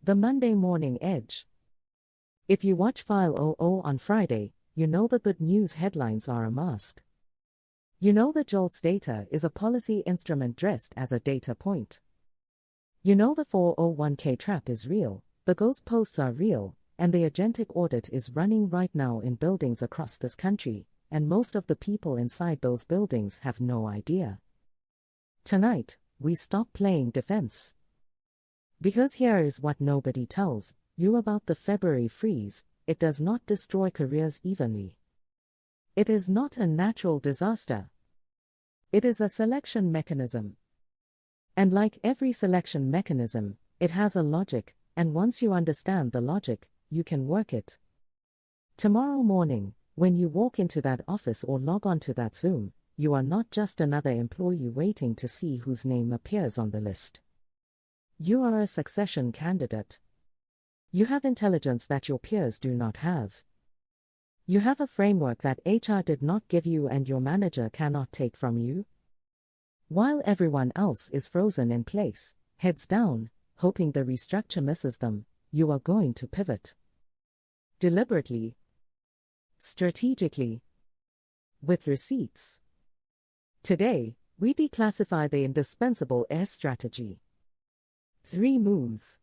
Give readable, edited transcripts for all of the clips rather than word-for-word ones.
The Monday Morning Edge. If you watch File 00 on Friday, you know the good news headlines are a must. You know the JOLTS data is a policy instrument dressed as a data point. You know the 401k trap is real, the ghost posts are real, and the agentic audit is running right now in buildings across this country, and most of the people inside those buildings have no idea. Tonight, we stop playing defense. Because here is what nobody tells you about the February freeze: it does not destroy careers evenly. It is not a natural disaster. It is a selection mechanism. And like every selection mechanism, it has a logic, and once you understand the logic, you can work it. Tomorrow morning, when you walk into that office or log on to that Zoom, you are not just another employee waiting to see whose name appears on the list. You are a succession candidate. You have intelligence that your peers do not have. You have a framework that HR did not give you and your manager cannot take from you. While everyone else is frozen in place, heads down, hoping the restructure misses them, you are going to pivot. Deliberately. Strategically. With receipts. Today, we declassify the Indispensable Heir strategy. 3 moves.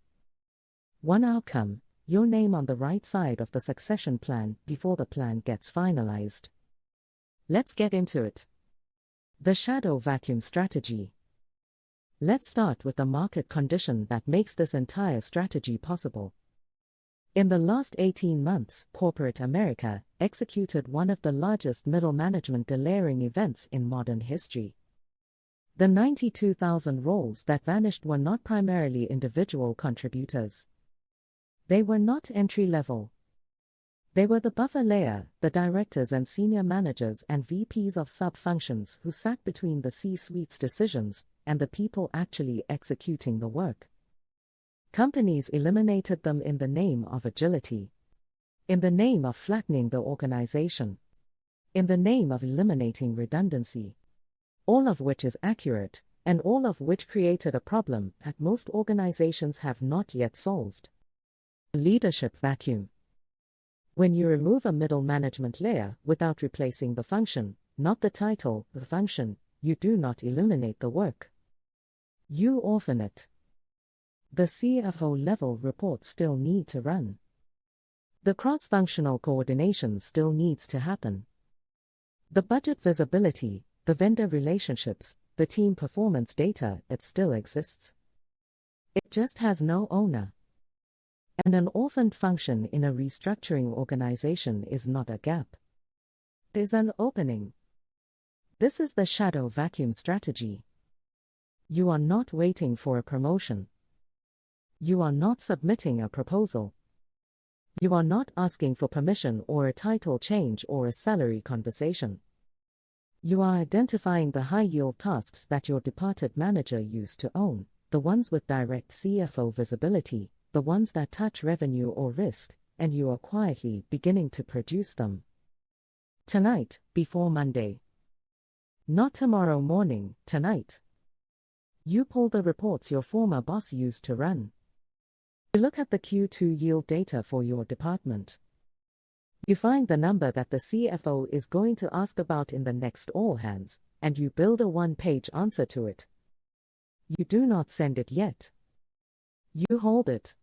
1 outcome: your name on the right side of the succession plan before the plan gets finalized. Let's get into it. The shadow vacuum strategy. Let's start with the market condition that makes this entire strategy possible. In the last 18 months, corporate America executed one of the largest middle management delayering events in modern history. The 92,000 roles that vanished were not primarily individual contributors. They were not entry-level. They were the buffer layer, the directors and senior managers and VPs of sub-functions who sat between the C-suite's decisions and the people actually executing the work. Companies eliminated them in the name of agility, in the name of flattening the organization, in the name of eliminating redundancy. All of which is accurate, and all of which created a problem that most organizations have not yet solved. Leadership vacuum. When you remove a middle management layer without replacing the function, not the title, the function, you do not eliminate the work. You orphan it. The CFO level reports still need to run. The cross-functional coordination still needs to happen. The budget visibility, the vendor relationships, the team performance data, it still exists. It just has no owner. And an orphaned function in a restructuring organization is not a gap. It is an opening. This is the shadow vacuum strategy. You are not waiting for a promotion. You are not submitting a proposal. You are not asking for permission or a title change or a salary conversation. You are identifying the high-yield tasks that your departed manager used to own, the ones with direct CFO visibility, the ones that touch revenue or risk, and you are quietly beginning to produce them. Tonight, before Monday. Not tomorrow morning, tonight. You pull the reports your former boss used to run. You look at the Q2 yield data for your department. You find the number that the CFO is going to ask about in the next all-hands, and you build a 1-page answer to it. You do not send it yet. You hold it.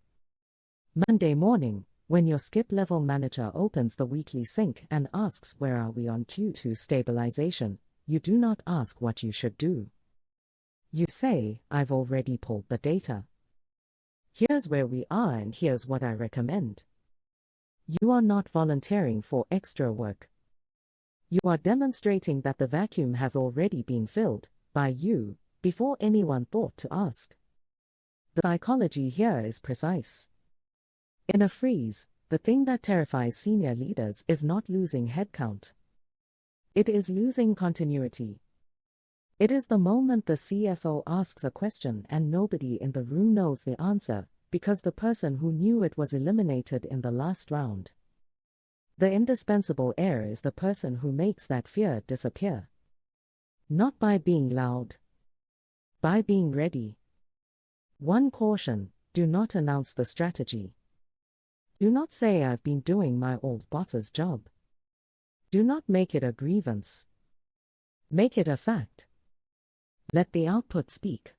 Monday morning, when your skip-level manager opens the weekly sync and asks where are we on Q2 stabilization, you do not ask what you should do. You say, I've already pulled the data. Here's where we are and here's what I recommend. You are not volunteering for extra work. You are demonstrating that the vacuum has already been filled, by you, before anyone thought to ask. The psychology here is precise. In a freeze, the thing that terrifies senior leaders is not losing headcount. It is losing continuity. It is the moment the CFO asks a question and nobody in the room knows the answer, because the person who knew it was eliminated in the last round. The indispensable heir is the person who makes that fear disappear. Not by being loud. By being ready. One caution: Do not announce the strategy. Do not say I've been doing my old boss's job. Do not make it a grievance. Make it a fact. Let the output speak.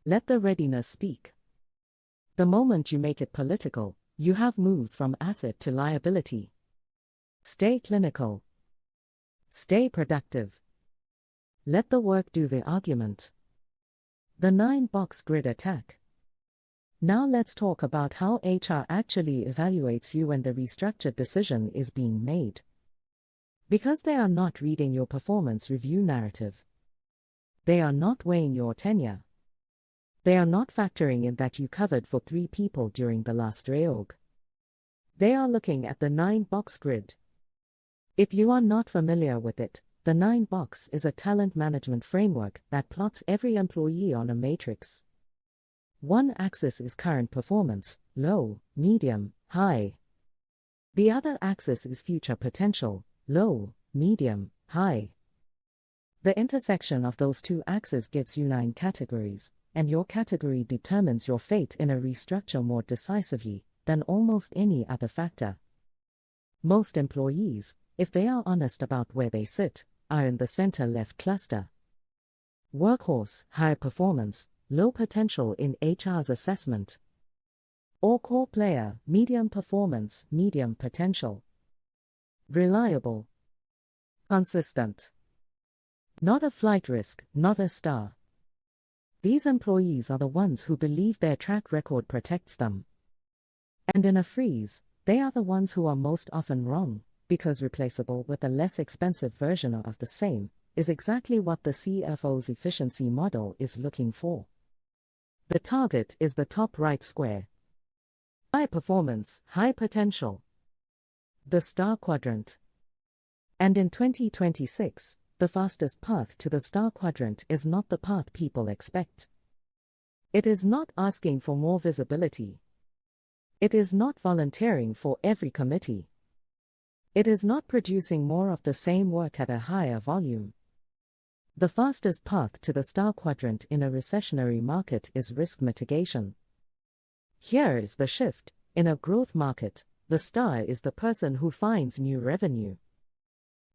Let the readiness speak. The moment you make it political, you have moved from asset to liability. Stay clinical. Stay productive. Let the work do the argument. The 9-box grid attack. Now let's talk about how HR actually evaluates you when the restructure decision is being made. Because they are not reading your performance review narrative. They are not weighing your tenure. They are not factoring in that you covered for 3 people during the last reorg. They are looking at the 9-box grid. If you are not familiar with it, the 9-box is a talent management framework that plots every employee on a matrix. One axis is current performance, low, medium, high. The other axis is future potential, low, medium, high. The intersection of those 2 axes gives you 9 categories, and your category determines your fate in a restructure more decisively than almost any other factor. Most employees, if they are honest about where they sit, are in the center-left cluster. Workhorse, high performance, low potential in HR's assessment. Or core player, medium performance, medium potential. Reliable. Consistent. Not a flight risk, not a star. These employees are the ones who believe their track record protects them. And in a freeze, they are the ones who are most often wrong, because replaceable with a less expensive version of the same is exactly what the CFO's efficiency model is looking for. The target is the top right square. High performance, high potential. The star quadrant. And in 2026, the fastest path to the star quadrant is not the path people expect. It is not asking for more visibility. It is not volunteering for every committee. It is not producing more of the same work at a higher volume. The fastest path to the star quadrant in a recessionary market is risk mitigation. Here is the shift. In a growth market, the star is the person who finds new revenue.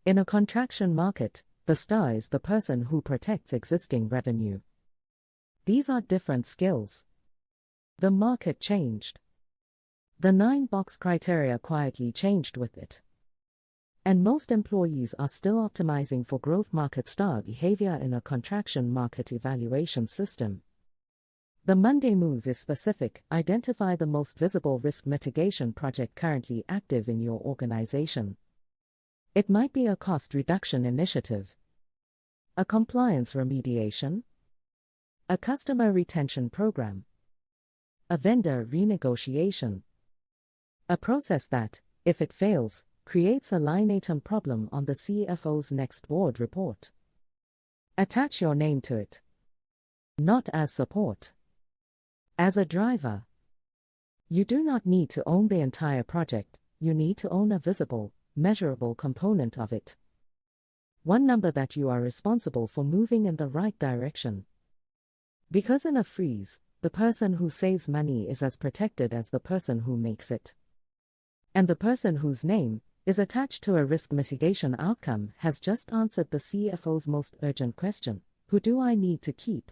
In a contraction market, the star is the person who protects existing revenue. These are different skills. The market changed. The 9-box criteria quietly changed with it. And most employees are still optimizing for growth market star behavior in a contraction market evaluation system. The Monday move is specific. Identify the most visible risk mitigation project currently active in your organization. It might be a cost reduction initiative, a compliance remediation, a customer retention program, a vendor renegotiation, a process that, if it fails, creates a line item problem on the CFO's next board report. Attach your name to it. Not as support. As a driver. You do not need to own the entire project, you need to own a visible, measurable component of it. One number that you are responsible for moving in the right direction. Because in a freeze, the person who saves money is as protected as the person who makes it. And the person whose name is attached to a risk mitigation outcome has just answered the CFO's most urgent question: who do I need to keep?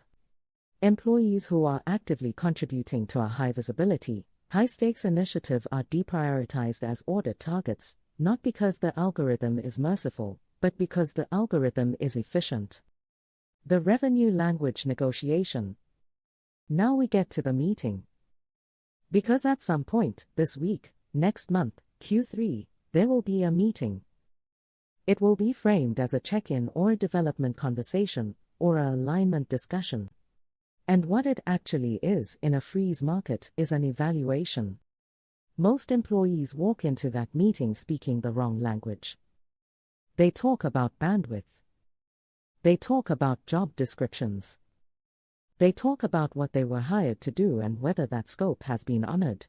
Employees who are actively contributing to a high visibility, high stakes initiative are deprioritized as audit targets, not because the algorithm is merciful, but because the algorithm is efficient. The revenue language negotiation. Now we get to the meeting. Because at some point, this week, next month, Q3, there will be a meeting. It will be framed as a check-in or a development conversation, or an alignment discussion. And what it actually is in a freeze market is an evaluation. Most employees walk into that meeting speaking the wrong language. They talk about bandwidth. They talk about job descriptions. They talk about what they were hired to do and whether that scope has been honored.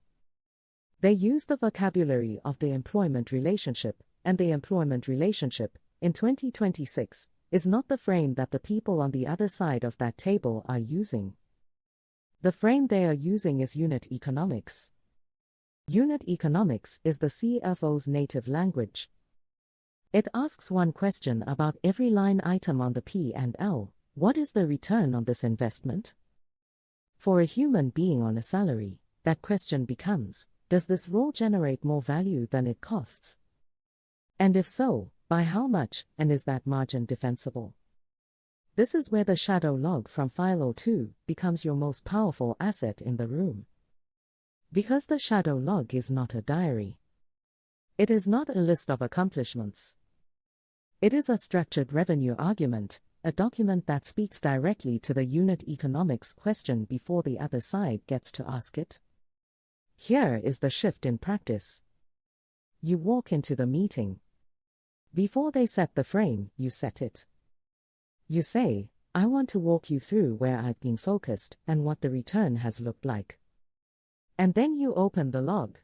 They use the vocabulary of the employment relationship, and the employment relationship, in 2026, is not the frame that the people on the other side of that table are using. The frame they are using is unit economics. Unit economics is the CFO's native language. It asks one question about every line item on the P&L: what is the return on this investment? For a human being on a salary, that question becomes, does this role generate more value than it costs? And if so, by how much, and is that margin defensible? This is where the shadow log from File 02 becomes your most powerful asset in the room. Because the shadow log is not a diary. It is not a list of accomplishments. It is a structured revenue argument, a document that speaks directly to the unit economics question before the other side gets to ask it. Here is the shift in practice. You walk into the meeting. Before they set the frame, you set it. You say, I want to walk you through where I've been focused and what the return has looked like. And then you open the log.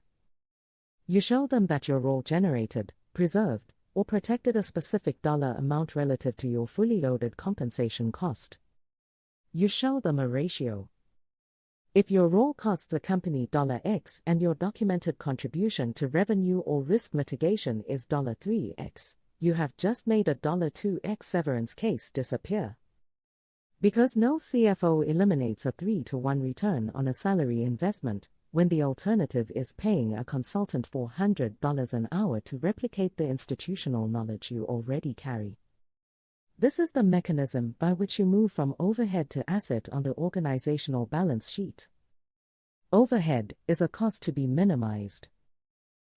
You show them that your role generated, preserved, or protected a specific dollar amount relative to your fully loaded compensation cost. You show them a ratio. If your role costs a company $X and your documented contribution to revenue or risk mitigation is $3X, you have just made a $2X severance case disappear. Because no CFO eliminates a 3-to-1 return on a salary investment, when the alternative is paying a consultant $400 an hour to replicate the institutional knowledge you already carry. This is the mechanism by which you move from overhead to asset on the organizational balance sheet. Overhead is a cost to be minimized.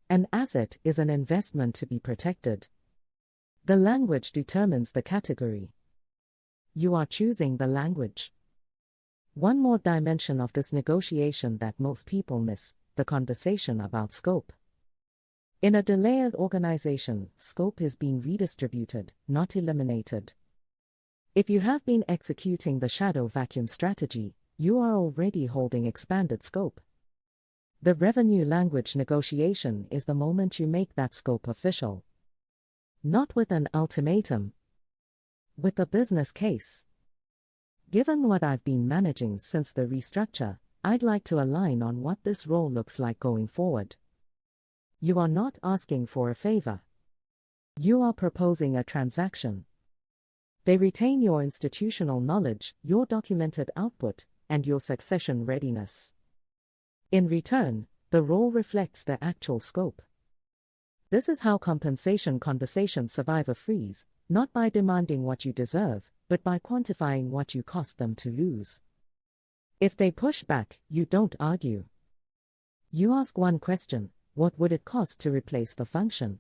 An asset is an investment to be protected. The language determines the category. You are choosing the language. One more dimension of this negotiation that most people miss: the conversation about scope. In a delayed organization, scope is being redistributed, not eliminated. If you have been executing the shadow vacuum strategy, you are already holding expanded scope. The revenue language negotiation is the moment you make that scope official. Not with an ultimatum, with a business case. Given what I've been managing since the restructure, I'd like to align on what this role looks like going forward. You are not asking for a favor. You are proposing a transaction. They retain your institutional knowledge, your documented output, and your succession readiness. In return, the role reflects the actual scope. This is how compensation conversations survive a freeze, not by demanding what you deserve, but by quantifying what you cost them to lose. If they push back, you don't argue. You ask one question: what would it cost to replace the function?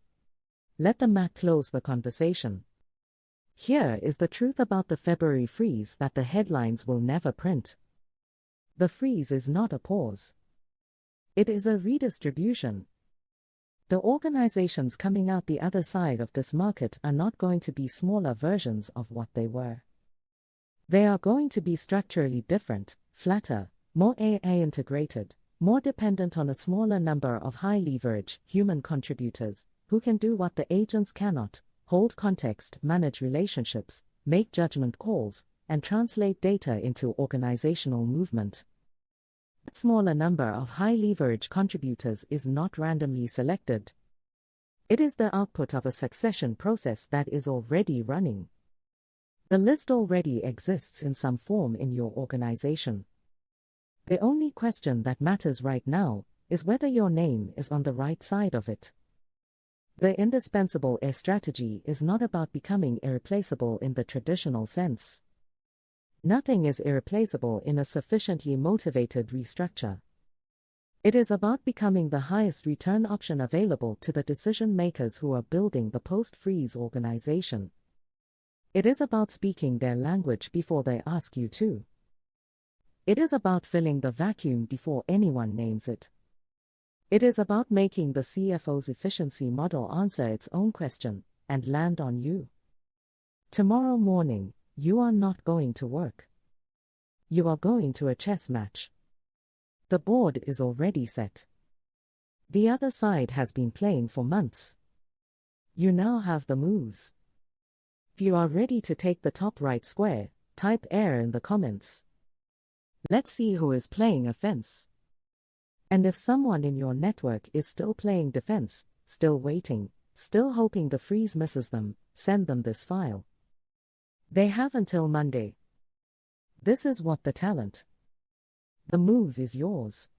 Let the math close the conversation. Here is the truth about the February freeze that the headlines will never print. The freeze is not a pause. It is a redistribution. The organizations coming out the other side of this market are not going to be smaller versions of what they were. They are going to be structurally different, flatter, more AI integrated, more dependent on a smaller number of high-leverage human contributors who can do what the agents cannot: hold context, manage relationships, make judgment calls, and translate data into organizational movement. That smaller number of high-leverage contributors is not randomly selected. It is the output of a succession process that is already running. The list already exists in some form in your organization. The only question that matters right now is whether your name is on the right side of it. The Indispensable Heir strategy is not about becoming irreplaceable in the traditional sense. Nothing is irreplaceable in a sufficiently motivated restructure. It is about becoming the highest return option available to the decision makers who are building the post-freeze organization. It is about speaking their language before they ask you to. It is about filling the vacuum before anyone names it. It is about making the CFO's efficiency model answer its own question and land on you. Tomorrow morning, you are not going to work. You are going to a chess match. The board is already set. The other side has been playing for months. You now have the moves. If you are ready to take the top right square, type heir in the comments. Let's see who is playing offense. And if someone in your network is still playing defense, still waiting, still hoping the freeze misses them, send them this file. They have until Monday. This is WhatTheTalent. The move is yours.